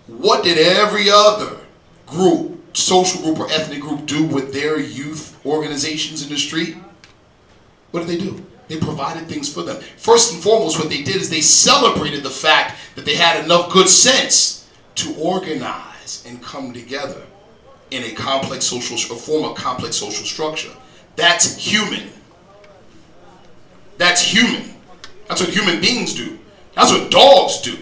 What did every other group, social group or ethnic group do with their youth organizations in the street? What did they do? They provided things for them. First and foremost, what they did is they celebrated the fact that they had enough good sense to organize and come together in a form of complex social structure. That's human. That's human. That's what human beings do. That's what dogs do.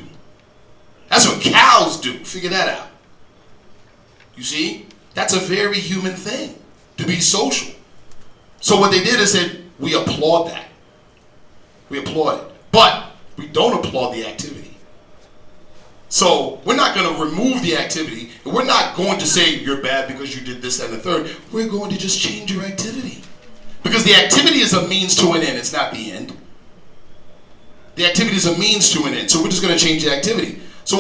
That's what cows do. Figure that out. You see? That's a very human thing, to be social. So what they did is said, we applaud that. We applaud it. But we don't applaud the activity. So we're not going to remove the activity. And we're not going to say you're bad because you did this, that, and the third. We're going to just change your activity. Because the activity is a means to an end. It's not the end. The activity is a means to an end. So we're just going to change the activity. So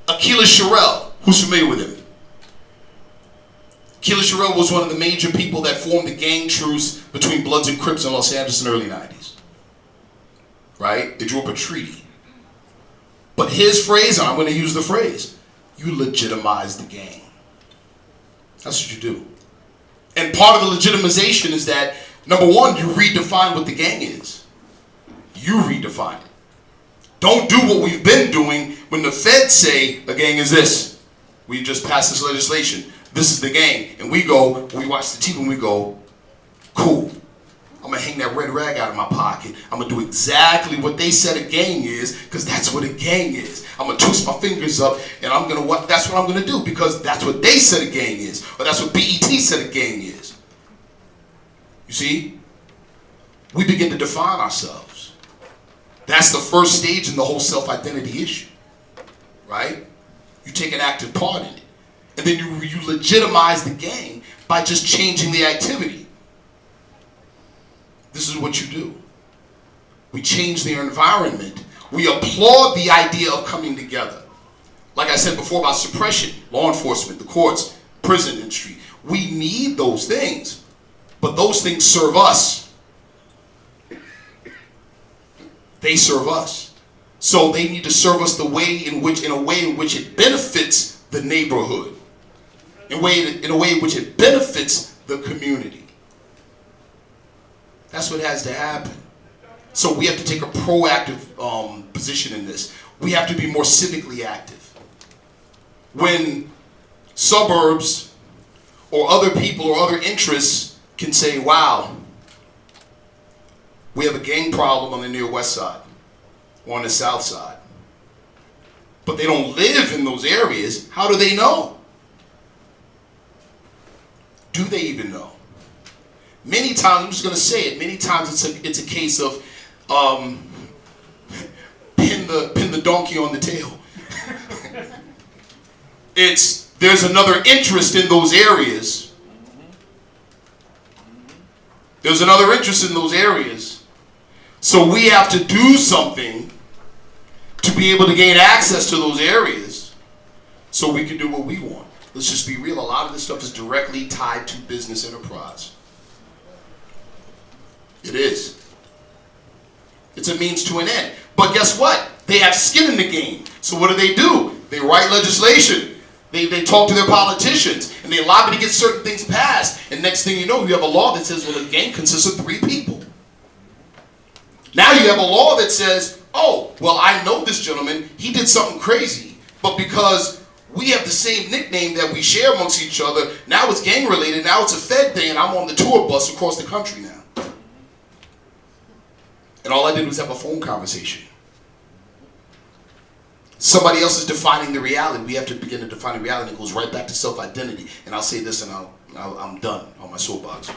Achilles Sherrill, who's familiar with him? Achilles Sherrill was one of the major people that formed the gang truce between Bloods and Crips in Los Angeles in the early 90s. Right? They drew up a treaty. But his phrase, and I'm going to use the phrase, you legitimize the gang. That's what you do. And part of the legitimization is that, number one, you redefine what the gang is. You redefine it. Don't do what we've been doing when the feds say a gang is this. We just passed this legislation. This is the gang. And we watch the TV and we go, cool. I'm going to hang that red rag out of my pocket. I'm going to do exactly what they said a gang is, because that's what a gang is. I'm going to twist my fingers up, and that's what I'm going to do, because that's what they said a gang is, or that's what BET said a gang is. You see? We begin to define ourselves. That's the first stage in the whole self-identity issue, right? You take an active part in it. And then you legitimize the gang by just changing the activity. This is what you do. We change their environment. We applaud the idea of coming together. Like I said before about suppression, law enforcement, the courts, prison industry. We need those things, but those things serve us. They serve us. So they need to serve us in a way in which it benefits the neighborhood, in a way in which it benefits the community. That's what has to happen. So we have to take a proactive position in this. We have to be more civically active. When suburbs or other people or other interests can say, wow, we have a gang problem on the near west side or on the south side, but they don't live in those areas, how do they know? Do they even know? Many times, I'm just going to say it, many times it's a case of pin the donkey on the tail. There's another interest in those areas. There's another interest in those areas. So we have to do something to be able to gain access to those areas so we can do what we want. Let's just be real. A lot of this stuff is directly tied to business enterprise. It is. It's a means to an end. But guess what? They have skin in the game. So what do? They write legislation. They talk to their politicians. And they lobby to get certain things passed. And next thing you know, you have a law that says, well, a gang consists of 3 people. Now you have a law that says, oh, well, I know this gentleman. He did something crazy. But because we have the same nickname that we share amongst each other, now it's gang related. Now it's a Fed thing. And I'm on the tour bus across the country now. And all I did was have a phone conversation. Somebody else is defining the reality. We have to begin to define the reality. It goes right back to self-identity. And I'll say this and I'm done on my soapbox.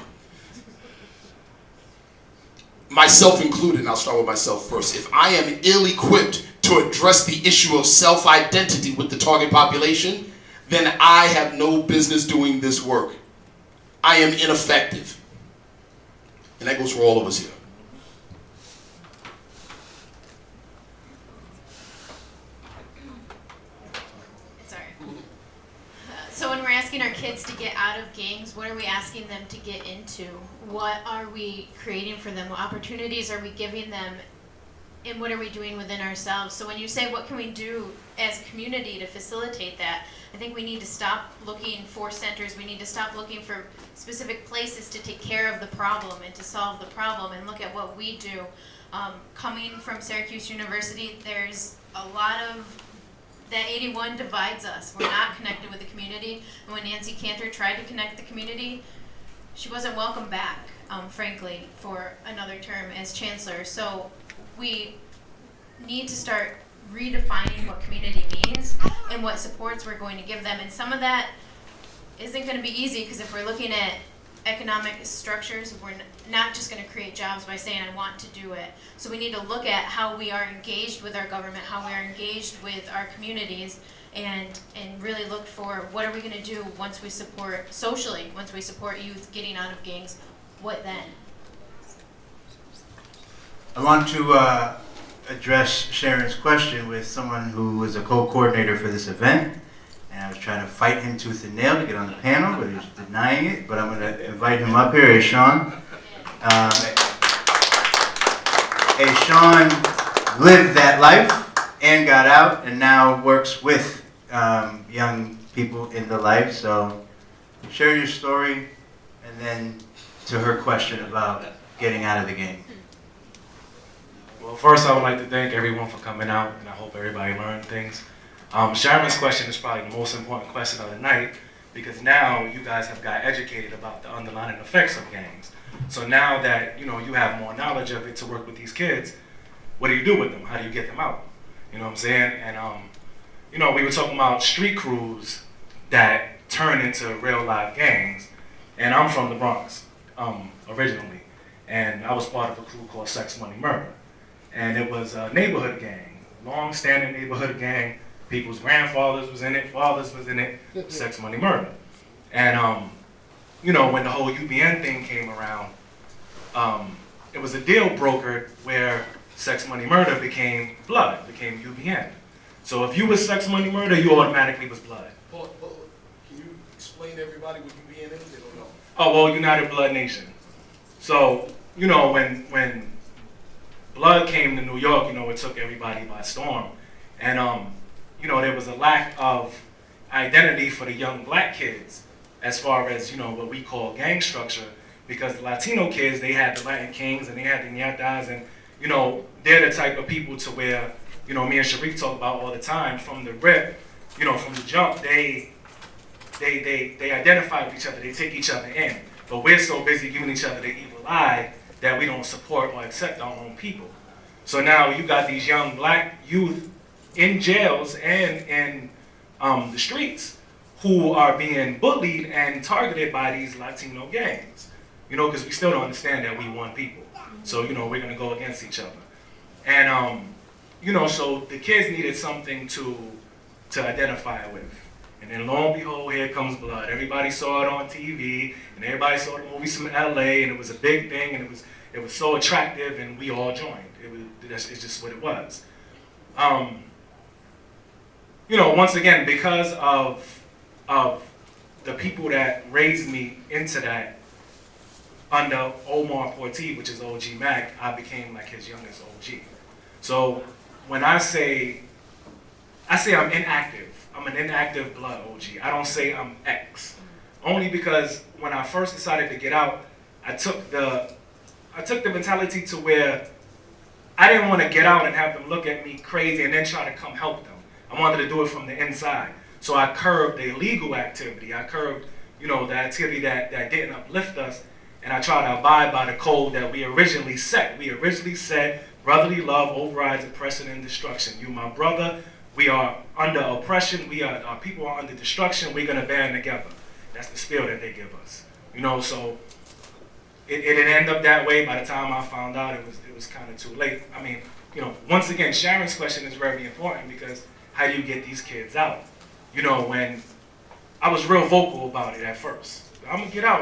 Myself included, and I'll start with myself first. If I am ill-equipped to address the issue of self-identity with the target population, then I have no business doing this work. I am ineffective. And that goes for all of us here. So when we're asking our kids to get out of gangs, what are we asking them to get into? What are we creating for them? What opportunities are we giving them and what are we doing within ourselves? So when you say what can we do as a community to facilitate that, I think we need to stop looking for centers. We need to stop looking for specific places to take care of the problem and to solve the problem, and look at what we do. Coming from Syracuse University, there's a lot of that 81 divides us. We're not connected with the community. And when Nancy Cantor tried to connect the community, she wasn't welcome back, frankly, for another term as chancellor. So we need to start redefining what community means and what supports we're going to give them. And some of that isn't going to be easy, because if we're looking at economic structures, we're not just going to create jobs by saying I want to do it. So we need to look at how we are engaged with our government, how we are engaged with our communities, and really look for what are we going to do once we support socially, once we support youth getting out of gangs. What then? I want to address Sharon's question with someone who was a co-coordinator for this event, and I was trying to fight him tooth and nail to get on the panel, but he was denying it. But I'm going to invite him up here. Hey, Sean. Sean lived that life and got out, and now works with young people in the life. So share your story, and then to her question about getting out of the game. Well, first I would like to thank everyone for coming out, and I hope everybody learned things. Sharon's question is probably the most important question of the night, because now you guys have got educated about the underlying effects of gangs. So now that you have more knowledge of it to work with these kids, what do you do with them? How do you get them out? You know what I'm saying? And we were talking about street crews that turn into real live gangs, and I'm from the Bronx originally, and I was part of a crew called Sex Money Murder. And it was a neighborhood gang, long-standing neighborhood gang. People's grandfathers was in it, fathers was in it, Sex Money Murder. And, when the whole UBN thing came around, it was a deal brokered where Sex Money Murder became blood, became UBN. So if you was Sex Money Murder, you automatically was blood. Well, can you explain to everybody what UBN is? They don't know. Oh, well, United Blood Nation. So, when blood came to New York, it took everybody by storm. And, there was a lack of identity for the young black kids as far as, what we call gang structure, because the Latino kids, they had the Latin Kings and they had the Ñatas, and, they're the type of people to where, me and Sharik talk about all the time, from the rip, from the jump, they identify with each other, they take each other in. But we're so busy giving each other the evil eye that we don't support or accept our own people. So now you got these young black youth in jails and in the streets who are being bullied and targeted by these Latino gangs. Because we still don't understand that we one people. So, we're gonna go against each other. And, so the kids needed something to identify with. And then lo and behold, here comes blood. Everybody saw it on TV, and everybody saw the movies from LA, and it was a big thing, and it was so attractive, and we all joined. It's just what it was. Once again, because of the people that raised me into that, under Omar Porti, which is OG Mac, I became like his youngest OG. So when I say I'm inactive, I'm an inactive blood OG. I don't say I'm X. Only because when I first decided to get out, I took the mentality to where I didn't want to get out and have them look at me crazy and then try to come help them. I wanted to do it from the inside. So I curbed the illegal activity. I curbed, the activity that didn't uplift us, and I tried to abide by the code that we originally set. We originally said brotherly love overrides oppression and destruction. You, my brother, we are under oppression. Our people are under destruction. We're gonna band together. That's the spiel that they give us. So it didn't end up that way. By the time I found out, it was kind of too late. I mean, once again, Sharon's question is very important, because how do you get these kids out? When I was real vocal about it at first. I'm gonna get out.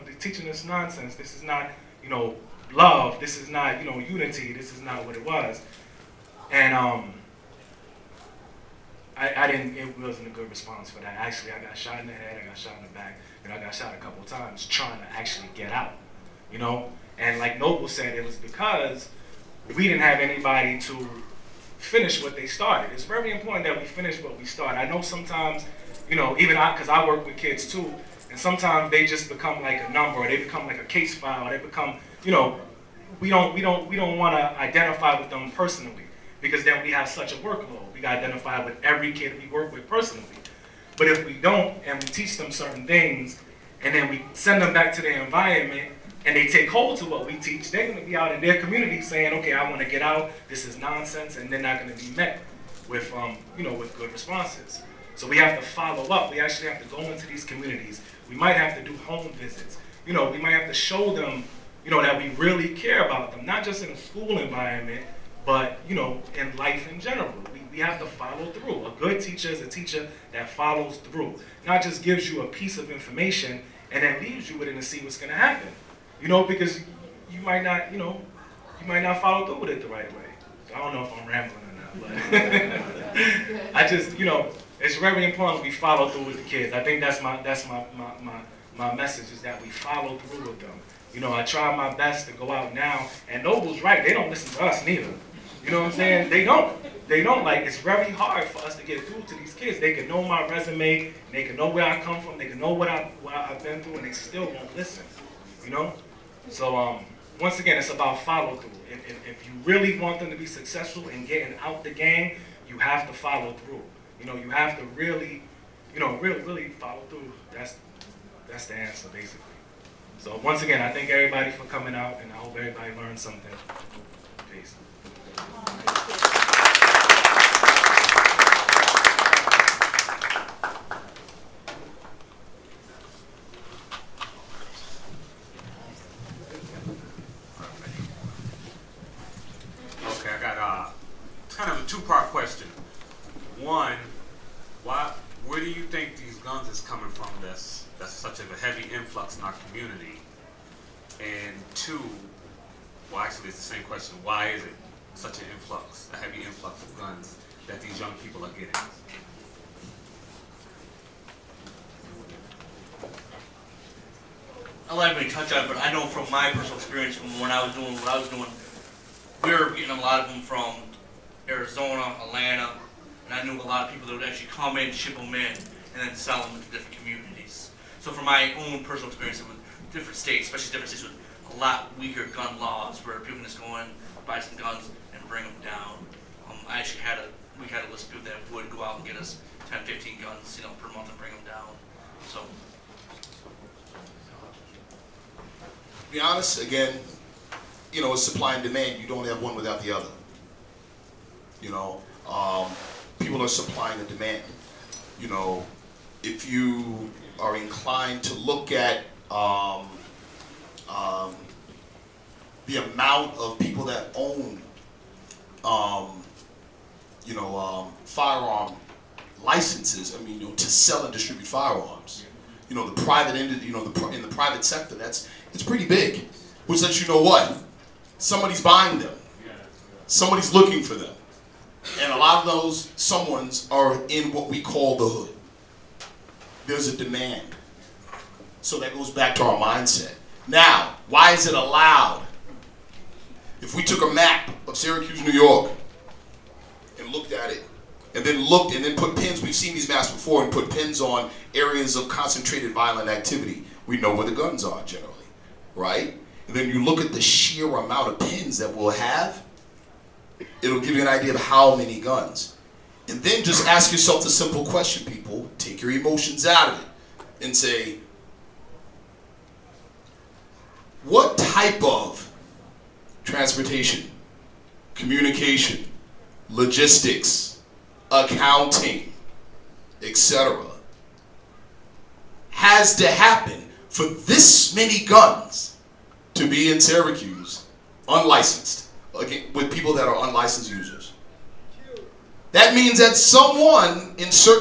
They're teaching us nonsense. This is not, love. This is not, unity. This is not what it was. And it wasn't a good response for that. Actually, I got shot in the head, I got shot in the back, and I got shot a couple of times trying to actually get out, And like Noble said, it was because we didn't have anybody to finish what they started. It's very important that we finish what we started. I know sometimes, even because I work with kids too, and sometimes they just become like a number, or they become like a case file, or they become, we don't want to identify with them personally, because then we have such a workload. We got to identify with every kid we work with personally. But if we don't, and we teach them certain things, and then we send them back to their environment, and they take hold to what we teach, they're going to be out in their community saying, okay, I want to get out, this is nonsense, and they're not going to be met with, with good responses. So we have to follow up. We actually have to go into these communities. We might have to do home visits. We might have to show them, that we really care about them, not just in a school environment, but, in life in general. We have to follow through. A good teacher is a teacher that follows through, not just gives you a piece of information and then leaves you with it to see what's going to happen. Because you might not follow through with it the right way. So I don't know if I'm rambling or not, but I just, it's very important we follow through with the kids. I think that's my message, is that we follow through with them. I try my best to go out now, and Noble's right, they don't listen to us neither. You know what I'm saying? They don't. Like, it's very hard for us to get through to these kids. They can know my resume, they can know where I come from, they can know what I've been through, and they still won't listen. So once again, it's about follow through. If you really want them to be successful in getting out the game, you have to follow through. You have to really follow through. That's the answer, basically. So once again, I thank everybody for coming out, and I hope everybody learned something. Peace. Okay, I got it's kind of a two-part question. One, where do you think these guns is coming from that's such a heavy influx in our community? And two, well, actually it's the same question, why is it such a heavy influx of guns that these young people are getting? I'll let everybody touch on it, but I know from my personal experience from when I was doing what I was doing, we were getting a lot of them from Arizona, Atlanta, and I knew a lot of people that would actually come in, ship them in, and then sell them to different communities. So from my own personal experience with different states, especially different states with a lot weaker gun laws, where people can just go in, buy some guns, and bring them down. I actually we had a list of people that would go out and get us 10, 15 guns, per month and bring them down. So. To be honest, again, it's supply and demand. You don't have one without the other. People are supplying and demand. If you are inclined to look at the amount of people that own, firearm licenses, to sell and distribute firearms, the private end, in the private sector, it's pretty big. Which lets you know what? Somebody's buying them. Somebody's looking for them. And a lot of those someones are in what we call the hood. There's a demand. So that goes back to our mindset. Now, why is it allowed? If we took a map of Syracuse, New York, and looked at it, and then put pins, we've seen these maps before, and put pins on areas of concentrated violent activity, we know where the guns are generally, right? And then you look at the sheer amount of pins that we'll have, it'll give you an idea of how many guns. And then just ask yourself the simple question, people. Take your emotions out of it and say, what type of transportation, communication, logistics, accounting, etc. has to happen for this many guns to be in Syracuse unlicensed, again, with people that are unlicensed users? That means that someone in certain